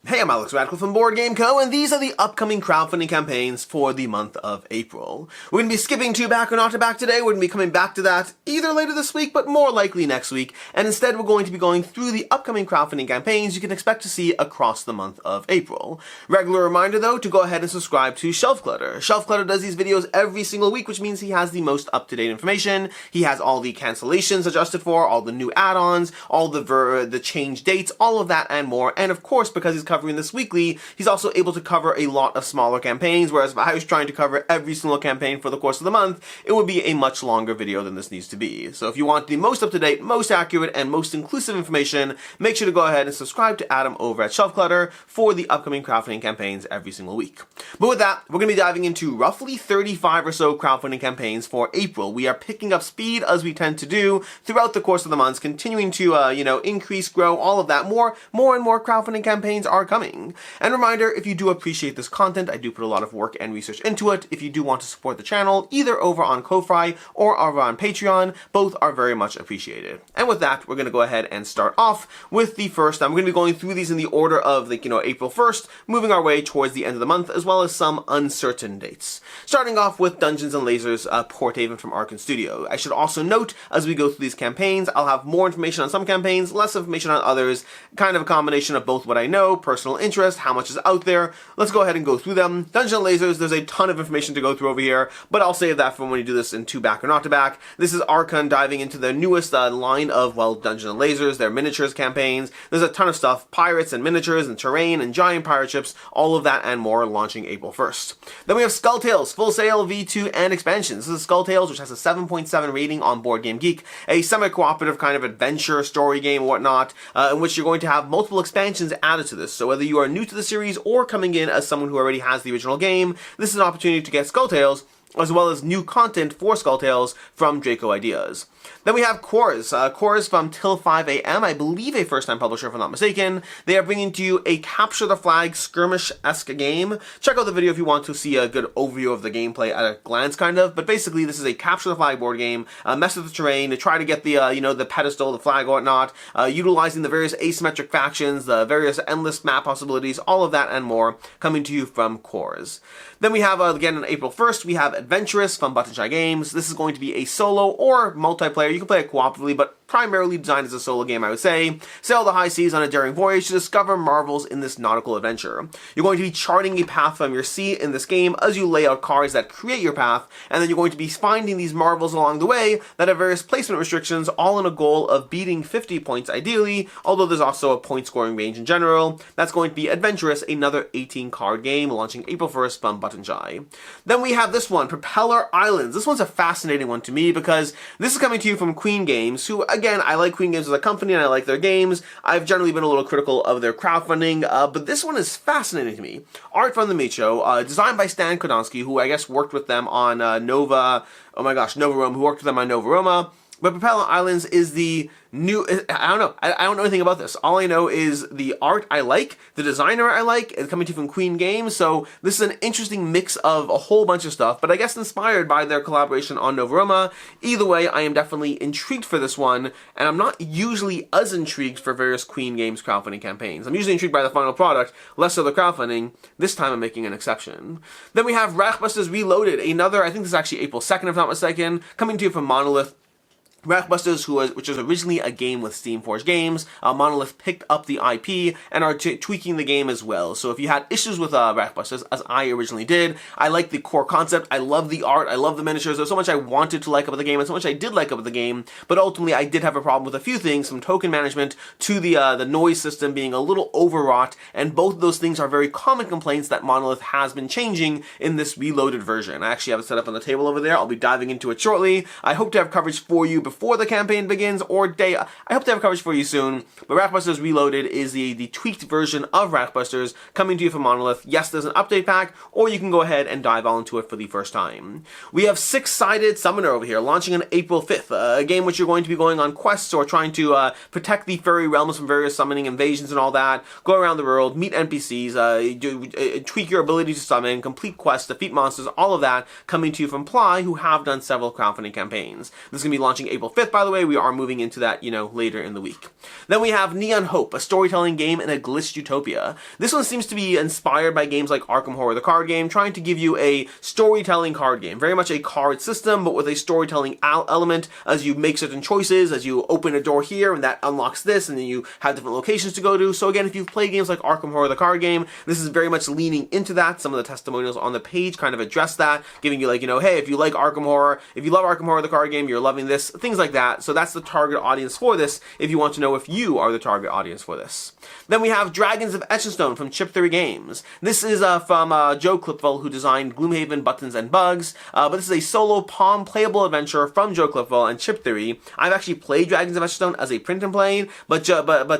Hey, I'm Alex Radcliffe from Board Game Co., and these are the upcoming crowdfunding campaigns for the month of April. We're going to be skipping to Back or Not to Back today. We're going to be coming back to that either later this week, but more likely next week. And instead, we're going to be going through the upcoming crowdfunding campaigns you can expect to see across the month of April. Regular reminder, though, to go ahead and subscribe to Shelf Clutter. Shelf Clutter does these videos every single week, which means he has the most up-to-date information. He has all the cancellations adjusted for, all the new add-ons, all the change dates, all of that and more. And of course, because he's covering this weekly, he's also able to cover a lot of smaller campaigns, whereas if I was trying to cover every single campaign for the course of the month, it would be a much longer video than this needs to be. So if you want the most up-to-date, most accurate, and most inclusive information, make sure to go ahead and subscribe to Adam over at Shelf Clutter for the upcoming crowdfunding campaigns every single week. But with that, we're going to be diving into roughly 35 or so crowdfunding campaigns for April. We are picking up speed as we tend to do throughout the course of the months, continuing to increase, grow, all of that. More and more crowdfunding campaigns are coming. And reminder, if you do appreciate this content, I do put a lot of work and research into it. If you do want to support the channel, either over on Ko-Fi or over on Patreon, both are very much appreciated. And with that, we're going to go ahead and start off with the first. I'm going to be going through these in the order of April 1st, moving our way towards the end of the month, as well as some uncertain dates. Starting off with Dungeons & Lasers Porthaven from Arkan Studio. I should also note, as we go through these campaigns, I'll have more information on some campaigns, less information on others, kind of a combination of both what I know, personal interest, how much is out there. Let's go ahead and go through them. Dungeons & Lasers, there's a ton of information to go through over here, but I'll save that for when we do this into Back or Not to Back. This is Arkan diving into their newest line of, Dungeons & Lasers, their miniatures campaigns. There's a ton of stuff, pirates and miniatures and terrain and giant pirate ships, all of that and more launching April 1st. Then we have Skulltales, Full Sail, V2, and expansions. This is Skulltales, which has a 7.7 rating on Board Game Geek, a semi-cooperative kind of adventure story game and whatnot, in which you're going to have multiple expansions added to this. So whether you are new to the series or coming in as someone who already has the original game, this is an opportunity to get Skulltales, as well as new content for Skulltales from Draco Ideas. Then we have Qu'arz. Qu'arz from Till 5 AM, I believe a first-time publisher if I'm not mistaken. They are bringing to you a Capture the Flag skirmish-esque game. Check out the video if you want to see a good overview of the gameplay at a glance, kind of. But basically, this is a Capture the Flag board game, mess with the terrain, to try to get the, the pedestal, the flag, or whatnot, utilizing the various asymmetric factions, the various endless map possibilities, all of that and more, coming to you from Qu'arz. Then we have, again, on April 1st, we have Adventurous from Button Shy Games. This is going to be a solo or multiplayer. You can play it cooperatively, but primarily designed as a solo game, I would say. Sail the high seas on a daring voyage to discover marvels in this nautical adventure. You're going to be charting a path from your sea in this game as you lay out cards that create your path, and then you're going to be finding these marvels along the way that have various placement restrictions, all in a goal of beating 50 points ideally, although there's also a point scoring range in general. That's going to be Adventurous, another 18 card game launching April 1st from Button Shy. Then we have this one, Propeller Islands. This one's a fascinating one to me because this is coming to you from Queen Games, who, again, I like Queen Games as a company and I like their games. I've generally been a little critical of their crowdfunding, but this one is fascinating to me. Art from the Micho, designed by Stan Kodonsky, who I guess worked with them on Nova Roma, who worked with them on Nova Roma. But Propeller Islands is the new, I don't know. I don't know anything about this. All I know is the art I like, the designer I like, it's coming to you from Queen Games, so this is an interesting mix of a whole bunch of stuff, but I guess inspired by their collaboration on Nova Roma. Either way, I am definitely intrigued for this one, and I'm not usually as intrigued for various Queen Games crowdfunding campaigns. I'm usually intrigued by the final product, less so the crowdfunding. This time I'm making an exception. Then we have Reichbusters Reloaded, another, I think this is actually April 2nd if not mistaken, coming to you from Monolith. Reichbusters, which was originally a game with Steamforged Games, Monolith picked up the IP and are tweaking the game as well. So if you had issues with Reichbusters, as I originally did, I like the core concept, I love the art, I love the miniatures, there's so much I wanted to like about the game, and so much I did like about the game, but ultimately I did have a problem with a few things, from token management to the noise system being a little overwrought, and both of those things are very common complaints that Monolith has been changing in this reloaded version. I actually have it set up on the table over there, I'll be diving into it shortly. I hope to have coverage for you before the campaign begins, or day. I hope to have coverage for you soon, but Reichbusters Reloaded is the tweaked version of Reichbusters coming to you from Monolith. Yes, there's an update pack, or you can go ahead and dive all into it for the first time. We have Six-Sided Summoner over here, launching on April 5th, a game which you're going to be going on quests or trying to protect the fairy realms from various summoning invasions and all that, go around the world, meet NPCs, tweak your ability to summon, complete quests, defeat monsters, all of that coming to you from Ply, who have done several crowdfunding campaigns. This is going to be launching April April 5th, by the way. We are moving into that, later in the week. Then we have Neon Hope, a storytelling game in a glitched utopia. This one seems to be inspired by games like Arkham Horror, the card game, trying to give you a storytelling card game. Very much a card system, but with a storytelling element as you make certain choices, as you open a door here, and that unlocks this, and then you have different locations to go to. So again, if you've played games like Arkham Horror, the card game, this is very much leaning into that. Some of the testimonials on the page kind of address that, giving you hey, if you like Arkham Horror, if you love Arkham Horror, the card game, you're loving this, things like that. So that's the target audience for this, if you want to know if you are the target audience for this. Then we have Dragons of Etchinstone from Chip Theory Games. This is from Joe Clipville, who designed Gloomhaven, Buttons, and Bugs, but this is a solo Palm playable adventure from Joe Clipville and Chip Theory. I've actually played Dragons of Etchinstone as a print and play, but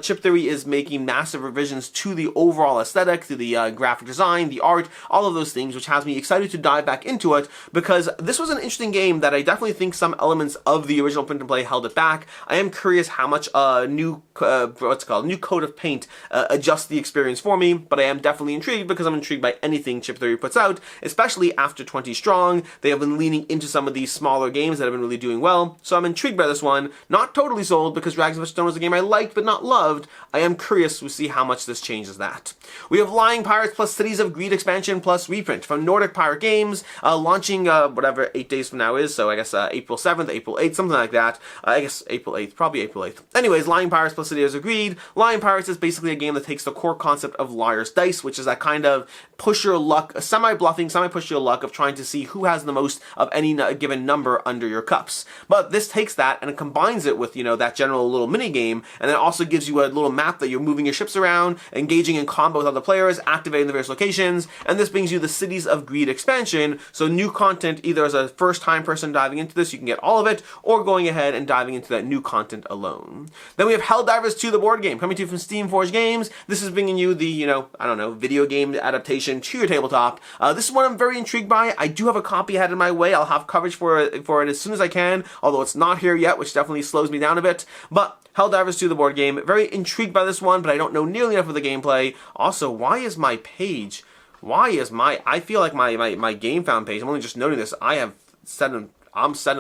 Chip Theory is making massive revisions to the overall aesthetic, to the graphic design, the art, all of those things, which has me excited to dive back into it, because this was an interesting game that I definitely think some elements of the original print and play held it back. I am curious how much new coat of paint adjusts the experience for me, but I am definitely intrigued because I'm intrigued by anything Chip Theory puts out, especially after 20 Strong. They have been leaning into some of these smaller games that have been really doing well, so I'm intrigued by this one. Not totally sold, because Dragons of Etchinstone was a game I liked but not loved. I am curious to see how much this changes that. We have Lying Pirates plus Cities of Greed expansion plus reprint from Nordic Pirate Games, launching whatever 8 days from now is, so I guess April 7th, April 8th, something like that. I guess April 8th, probably April 8th. Anyways, Lying Pirates plus Cities of Greed. Lying Pirates is basically a game that takes the core concept of Liar's Dice, which is that kind of push your luck, semi-bluffing, semi-push your luck of trying to see who has the most of any given number under your cups. But this takes that and it combines it with, that general little mini game, and then also gives you a little map that you're moving your ships around, engaging in combat with other players, activating the various locations, and this brings you the Cities of Greed expansion, so new content, either as a first-time person diving into this, you can get all of it, or going ahead and diving into that new content alone. Then we have Helldivers 2, the board game, coming to you from Steamforged Games. This is bringing you the, video game adaptation to your tabletop. This is one I'm very intrigued by. I do have a copy headed in my way. I'll have coverage for it as soon as I can, although it's not here yet, which definitely slows me down a bit. But Helldivers 2, the board game, very intrigued by this one, but I don't know nearly enough of the gameplay. Also, why is my page... I feel like my game found page, I'm only just noting this, I'm set in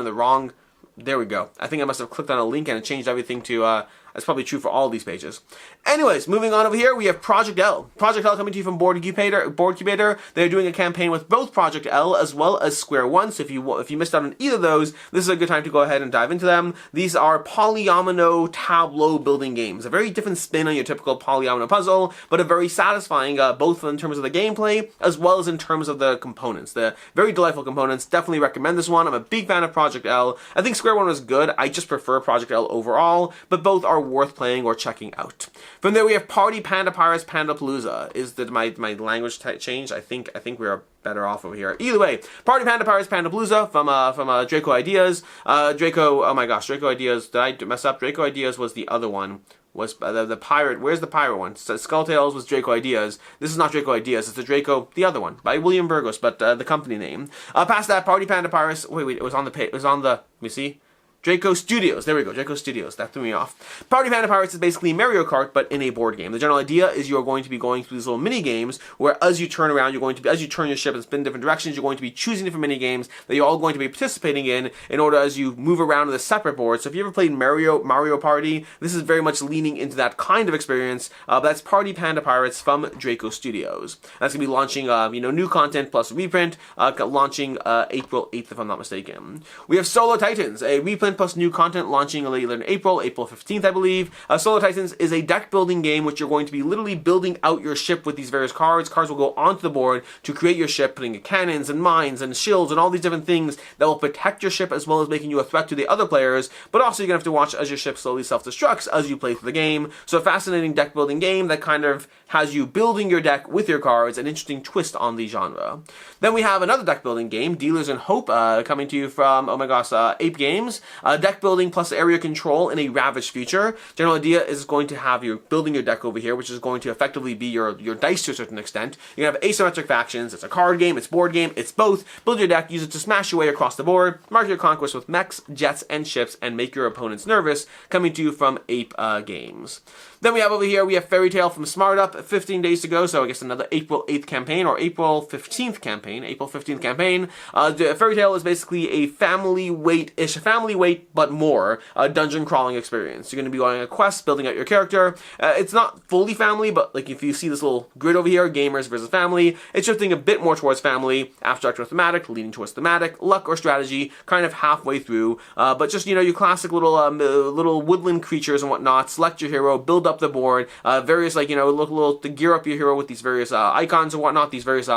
the wrong... There we go. I think I must have clicked on a link and it changed everything to, that's probably true for all these pages. Anyways, moving on over here, we have Project L. Project L coming to you from Board Cubator. They're doing a campaign with both Project L as well as Square One, so if you missed out on either of those, this is a good time to go ahead and dive into them. These are polyomino tableau building games. A very different spin on your typical polyomino puzzle, but a very satisfying, both in terms of the gameplay as well as in terms of the components. The very delightful components. Definitely recommend this one. I'm a big fan of Project L. I think Square One was good. I just prefer Project L overall, but both are worth playing or checking out. From there we have Party Panda Pirates Pandapalooza. Is that my language changed? I think we are better off over here. Either way, Party Panda Pirates Pandapalooza from Draco Ideas. Oh my gosh, Draco Ideas. Did I mess up? Draco Ideas was the other one. Was the pirate? Where's the pirate one? Skulltails was Draco Ideas. This is not Draco Ideas. It's the other one by William Burgos, but the company name. Past that, Party Panda Pirates. Wait. It was on the page. It was on the. Let me see. Draco Studios. There we go. Draco Studios. That threw me off. Party Panda Pirates is basically Mario Kart, but in a board game. The general idea is you're going to be going through these little mini games where, as you turn around, as you turn your ship and spin different directions, you're going to be choosing different mini games that you're all going to be participating in order as you move around on the separate board. So if you ever played Mario Party, this is very much leaning into that kind of experience. That's Party Panda Pirates from Draco Studios. That's gonna be launching, new content plus reprint, launching April 8th, if I'm not mistaken. We have Solo Titans, a reprint plus new content launching later in April 15th, I believe. Solo Titans is a deck building game which you're going to be literally building out your ship with these various cards. Cards will go onto the board to create your ship, putting cannons and mines and shields and all these different things that will protect your ship as well as making you a threat to the other players, but also you're going to have to watch as your ship slowly self-destructs as you play through the game. So a fascinating deck building game that kind of has you building your deck with your cards, an interesting twist on the genre. Then we have another deck building game, Dealers in Hope, coming to you from, Ape Games. Deck building plus area control in a Ravaged future. General idea is going to have you building your deck over here, which is going to effectively be your dice to a certain extent. You're going to have asymmetric factions. It's a card game, it's board game, it's both. Build your deck, use it to smash your way across the board, mark your conquest with mechs, jets, and ships, and make your opponents nervous, coming to you from Ape Games. Then we have over here, we have Fairytale from SmartUp, 15 days to go, so I guess another April 8th campaign, or April 15th campaign, Fairytale is basically a family weight, but more, dungeon crawling experience. You're going to be going on a quest, building out your character. It's not fully family, but like if you see this little grid over here, gamers versus family, it's shifting a bit more towards family, abstract or thematic, leaning towards thematic, luck or strategy, kind of halfway through, but just, your classic little woodland creatures and whatnot. Select your hero, build up the board, various, to gear up your hero with these various icons and whatnot, these various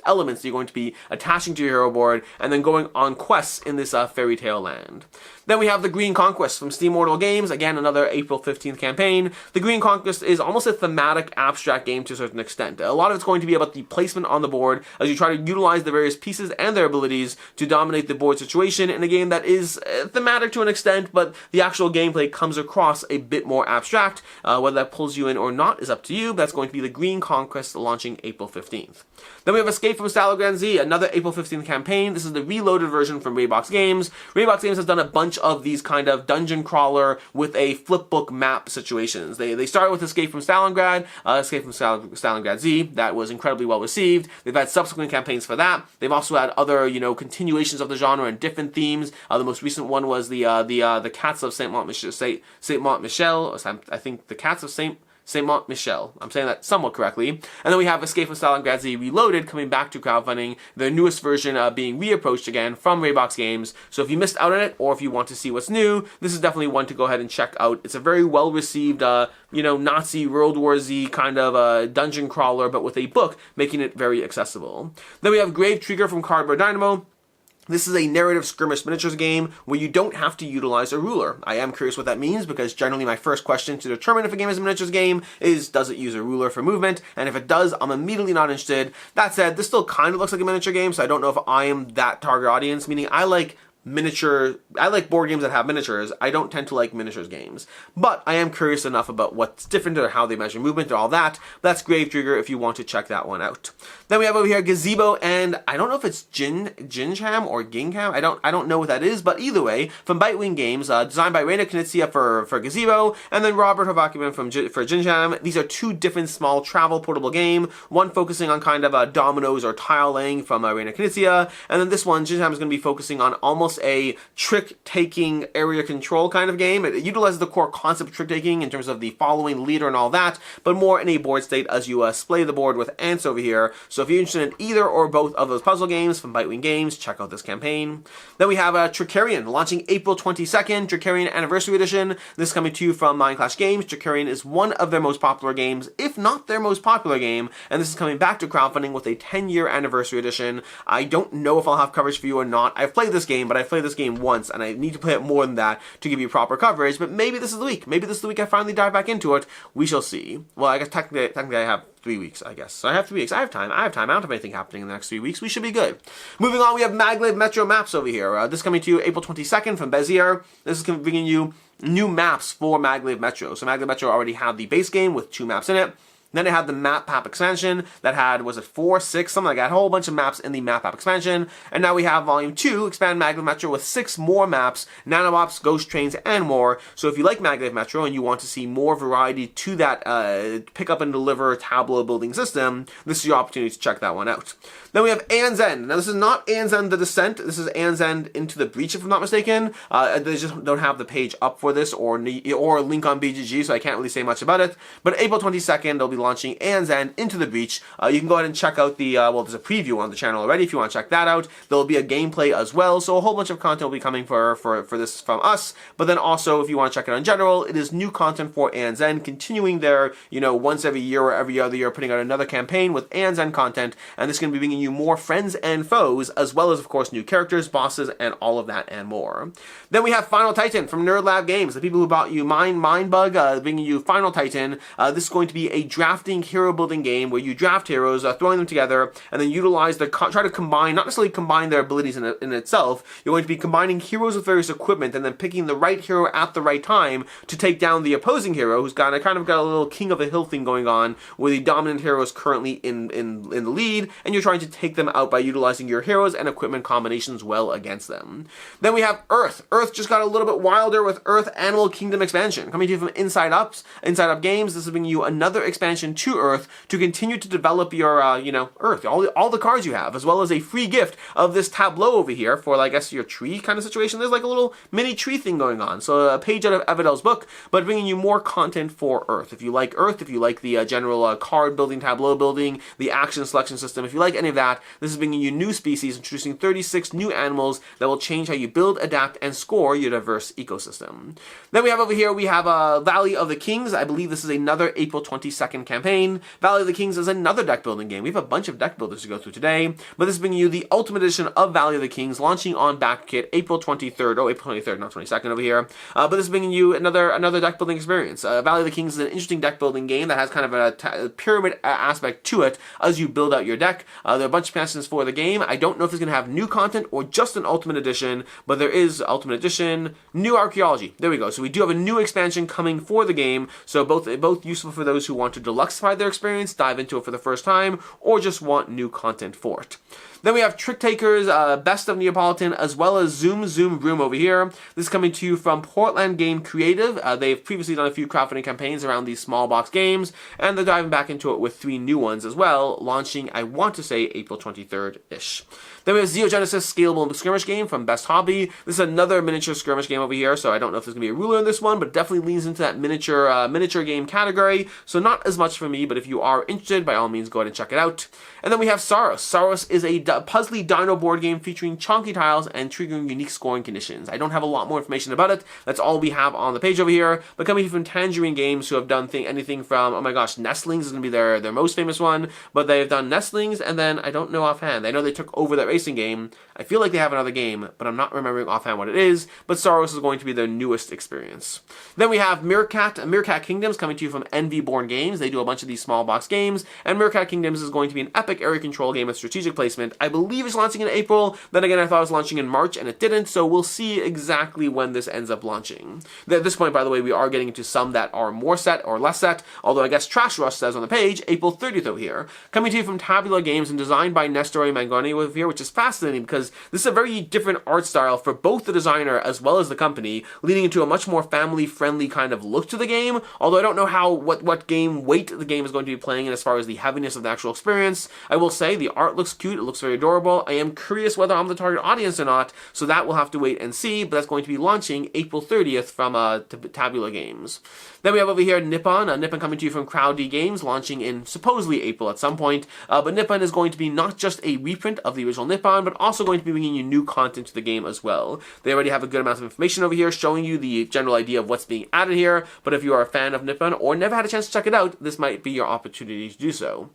elements that you're going to be attaching to your hero board, and then going on quests in this Fairytale land. Then we have the Green Conquest from Steam Mortal Games, again another April 15th campaign. The Green Conquest is almost a thematic abstract game to a certain extent. A lot of it's going to be about the placement on the board as you try to utilize the various pieces and their abilities to dominate the board situation in a game that is thematic to an extent, but the actual gameplay comes across a bit more abstract. Whether that pulls you in or not is up to you. That's going to be the Green Conquest launching April 15th. Then we have Escape from Stalingrad Z, another April 15th campaign. This is the reloaded version from Reichbusters Games. Reichbusters Games has done a bunch of these kind of dungeon crawler with a flipbook map situations. They started with Escape from Stalingrad, Stalingrad Z. That was incredibly well received. They've had subsequent campaigns for that. They've also had other, continuations of the genre and different themes. The most recent one was the Cats of Saint Montmichel. I think the Cats of Saint Montmichel. I'm saying that somewhat correctly. And then we have Escape from Stalingrad Z Reloaded coming back to crowdfunding, their newest version being reapproached again from Reichbusters Games. So if you missed out on it, or if you want to see what's new, this is definitely one to go ahead and check out. It's a very well received, Nazi World War Z kind of dungeon crawler, but with a book, making it very accessible. Then we have Grave Trigger from Cardboard Dynamo. This is a narrative skirmish miniatures game where you don't have to utilize a ruler. I am curious what that means, because generally my first question to determine if a game is a miniatures game is, does it use a ruler for movement? And if it does, I'm immediately not interested. That said, this still kind of looks like a miniature game, so I don't know if I am that target audience, meaning I like board games that have miniatures. I don't tend to like miniatures games. But I am curious enough about what's different or how they measure movement or all that. That's Grave Trigger if you want to check that one out. Then we have over here Gazebo and I don't know if it's Gingham or Gingham. I don't know what that is, but either way, from Bitewing Games, designed by Reina Knizia for Gazebo, and then Robert Hovakiman for Gingham. These are two different small travel portable game. One focusing on kind of dominoes or tile laying from Reina Knizia, and then this one, Gingham, is going to be focusing on almost a trick-taking area control kind of game. It utilizes the core concept of trick-taking in terms of the following the leader and all that, but more in a board state as you splay the board with ants over here. So if you're interested in either or both of those puzzle games from Bitewing Games, check out this campaign. Then we have Trickerion, launching April 22nd, Trickerion Anniversary Edition. This is coming to you from Mindclash Games. Trickerion is one of their most popular games, if not their most popular game, and this is coming back to crowdfunding with a 10-year Anniversary Edition. I don't know if I'll have coverage for you or not. I've played this game, but I've played this game once, and I need to play it more than that to give you proper coverage, but maybe this is the week. Maybe this is the week I finally dive back into it. We shall see. Well, I guess technically I have 3 weeks, I guess. So I have 3 weeks. I have time. I don't have anything happening in the next 3 weeks. We should be good. Moving on, we have Maglev Maps over here. This coming to you April 22nd from Bezier. This is bringing you new maps for Maglev Metro. So Maglev Metro already had the base game with 2 maps in it. Then it had the map pack expansion that had, was it 4, 6, something like that, a whole bunch of maps in the map pack expansion. And now we have Volume 2, Expand Maglev Metro, with 6 more maps, nanobots, ghost trains, and more. So if you like Maglev Metro and you want to see more variety to that pick up and deliver tableau building system, this is your opportunity to check that one out. Then we have Aeon's End. Now this is not Aeon's End The Descent, this is Aeon's End Into the Breach, if I'm not mistaken. They just don't have the page up for this or a link on BGG, so I can't really say much about it. But April 22nd, they'll be launching Aeon's End Into the Breach. You can go ahead and check out the, well, there's a preview on the channel already if you want to check that out. There'll be a gameplay as well, so a whole bunch of content will be coming for this from us. But then also, if you want to check it out in general, it is new content for Aeon's End, continuing their, once every year or every other year, putting out another campaign with Aeon's End content, and this is going to be bringing you more friends and foes, as well as, of course, new characters, bosses, and all of that and more. Then we have Final Titan from Nerd Lab Games, the people who bought you Mindbug, bringing you Final Titan. This is going to be a draft drafting hero building game where you draft heroes, throwing them together, and then utilize try to combine, not necessarily combine their abilities in itself. You're going to be combining heroes with various equipment and then picking the right hero at the right time to take down the opposing hero, who's kind of got a little king of the hill thing going on, where the dominant hero is currently in the lead, and you're trying to take them out by utilizing your heroes and equipment combinations well against them. Then we have Earth. Earth just got a little bit wilder with Earth Animal Kingdom expansion. Coming to you from Inside Up Games, this is bringing you another expansion to Earth to continue to develop your, Earth, all the cards you have, as well as a free gift of this tableau over here for, I guess, your tree kind of situation. There's like a little mini tree thing going on. So a page out of Evidel's book, but bringing you more content for Earth. If you like Earth, if you like the general card building, tableau building, the action selection system, if you like any of that, this is bringing you new species, introducing 36 new animals that will change how you build, adapt, and score your diverse ecosystem. Then we have over here, we have Valley of the Kings. I believe this is another April 22nd campaign. Valley of the Kings is another deck building game. We have a bunch of deck builders to go through today, but this is bringing you the Ultimate Edition of Valley of the Kings, launching on BackKit April 23rd. Oh, April 23rd, not 22nd over here. But this is bringing you another deck building experience. Valley of the Kings is an interesting deck building game that has kind of a pyramid aspect to it as you build out your deck. There are a bunch of expansions for the game. I don't know if it's going to have new content or just an Ultimate Edition, but there is Ultimate Edition, new archaeology. There we go. So we do have a new expansion coming for the game. So both useful for those who want to deluxify their experience, dive into it for the first time, or just want new content for it. Then we have Tricktakers, Best of Neapolitan, as well as Zoom Vroom over here. This is coming to you from Portland Game Creative. They've previously done a few crowdfunding campaigns around these small box games, and they're diving back into it with 3 new ones as well, launching, I want to say, April 23rd-ish. Then we have Zeo Genesis Scalable Skirmish Game from Best Hobby. This is another miniature skirmish game over here, so I don't know if there's going to be a ruler in this one, but it definitely leans into that miniature game category, so not as much for me, but if you are interested, by all means, go ahead and check it out. And then we have Sauros. Sauros is a puzzly dino board game featuring chunky tiles and triggering unique scoring conditions. I don't have a lot more information about it. That's all we have on the page over here, but coming from Tangerine Games, who have done anything from, oh my gosh, Nestlings is going to be their most famous one, but they've done Nestlings, and then I don't know offhand. I know they took over that racing game. I feel like they have another game, but I'm not remembering offhand what it is, but Sauros is going to be their newest experience. Then we have Meerkat Kingdoms coming to you from Envy Born Games. They do a bunch of these small box games, and Meerkat Kingdoms is going to be an epic area control game with strategic placement. I believe it's launching in April. Then again, I thought it was launching in March, and it didn't, so we'll see exactly when this ends up launching. At this point, by the way, we are getting into some that are more set or less set, although I guess Trash Rush says on the page, April 30th over here. Coming to you from Tabula Games and designed by Nestor Mangoni over here, which is fascinating because this is a very different art style for both the designer as well as the company, leading into a much more family-friendly kind of look to the game, although I don't know what game weight the game is going to be playing in as far as the heaviness of the actual experience. I will say the art looks cute, it looks very adorable. I am curious whether I'm the target audience or not, so that we'll have to wait and see, but that's going to be launching April 30th from Tabula Games. Then we have over here Nippon. Nippon coming to you from Crowd D Games, launching in supposedly April at some point. But Nippon is going to be not just a reprint of the original Nippon, but also going to be bringing you new content to the game as well. They already have a good amount of information over here showing you the general idea of what's being added here, but if you are a fan of Nippon or never had a chance to check it out, this might be your opportunity to do so.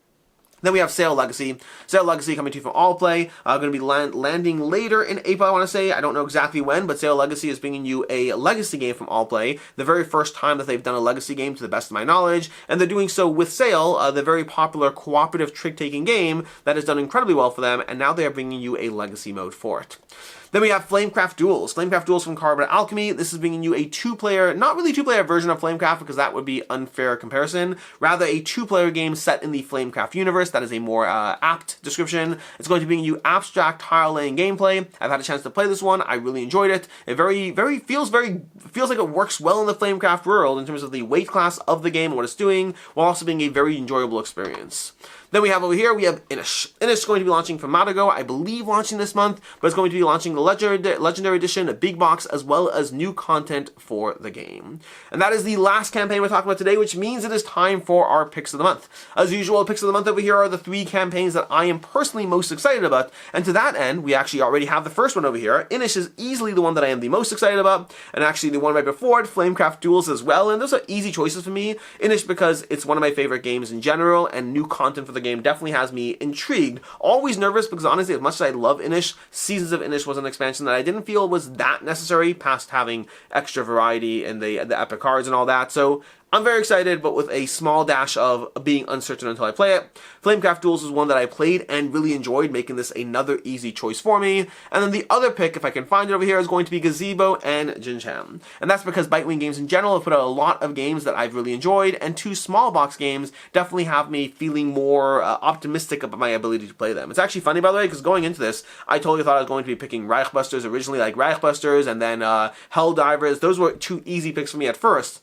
Then we have Sail Legacy. Sail Legacy coming to you from Allplay. Going to be landing later in April, I want to say. I don't know exactly when, but Sail Legacy is bringing you a Legacy game from Allplay. The very first time that they've done a Legacy game, to the best of my knowledge. And they're doing so with Sail, the very popular cooperative trick-taking game that has done incredibly well for them, and now they are bringing you a Legacy mode for it. Then we have Flamecraft Duals. Flamecraft Duals from Carbon Alchemy. This is bringing you a two-player, not really two-player version of Flamecraft because that would be unfair comparison. Rather, a two-player game set in the Flamecraft universe. That is a more apt description. It's going to bring you abstract tile-laying gameplay. I've had a chance to play this one. I really enjoyed it. It feels like it works well in the Flamecraft world in terms of the weight class of the game and what it's doing, while also being a very enjoyable experience. Then we have over here, we have Inish. Inish is going to be launching from Matago, I believe launching this month, but it's going to be launching the Legendary Edition, a big box, as well as new content for the game. And that is the last campaign we're talking about today, which means it is time for our Picks of the Month. As usual, Picks of the Month over here are the 3 campaigns that I am personally most excited about, and to that end, we actually already have the first one over here. Inish is easily the one that I am the most excited about, and actually the one right before it, Flamecraft Duals as well, and those are easy choices for me. Inish because it's one of my favorite games in general, and new content for the game definitely has me intrigued. Always nervous because honestly, as much as I love Inish, Seasons of Inish was an expansion that I didn't feel was that necessary past having extra variety in the epic cards and all that. So I'm very excited, but with a small dash of being uncertain until I play it. Flamecraft Duals was one that I played and really enjoyed, making this another easy choice for me. And then the other pick, if I can find it over here, is going to be Gazebo and Gingham. And that's because Bitewing Games in general have put out a lot of games that I've really enjoyed, and 2 small box games definitely have me feeling more optimistic about my ability to play them. It's actually funny, by the way, because going into this, I totally thought I was going to be picking Reichbusters originally, like Reichbusters, and then Helldivers. Those were 2 easy picks for me at first.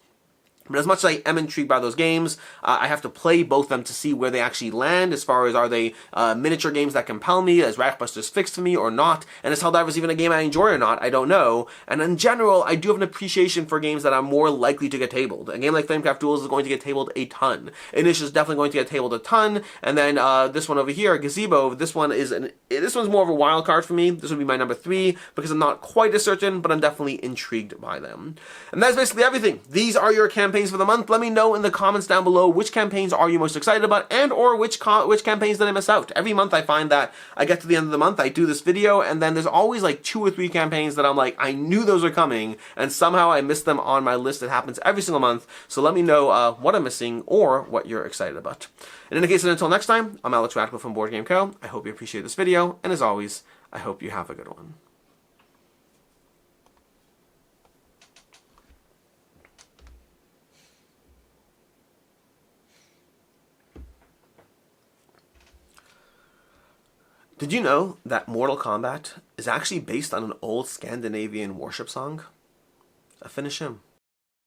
But as much as I am intrigued by those games, I have to play both of them to see where they actually land, as far as are they miniature games that compel me, is Reichbusters fixed for me or not, and is Helldivers even a game I enjoy or not, I don't know. And in general, I do have an appreciation for games that are more likely to get tabled. A game like Flamecraft Duals is going to get tabled a ton. Initial is definitely going to get tabled a ton, and then this one over here, Gazebo, this one's more of a wild card for me. This would be my number 3, because I'm not quite as certain, but I'm definitely intrigued by them. And that's basically everything. These are your campaigns for the month. Let me know in the comments down below which campaigns are you most excited about, and or which campaigns did I miss out. Every month I find that I get to the end of the month, I do this video, and then there's always like 2 or 3 campaigns that I'm like, I knew those were coming, and somehow I missed them on my list. It happens every single month, so let me know what I'm missing or what you're excited about. And in any case, until next time, I'm Alex Radcliffe from Board Game Co. I hope you appreciate this video, and as always, I hope you have a good one. Did you know that Mortal Kombat is actually based on an old Scandinavian warship song? Finish him.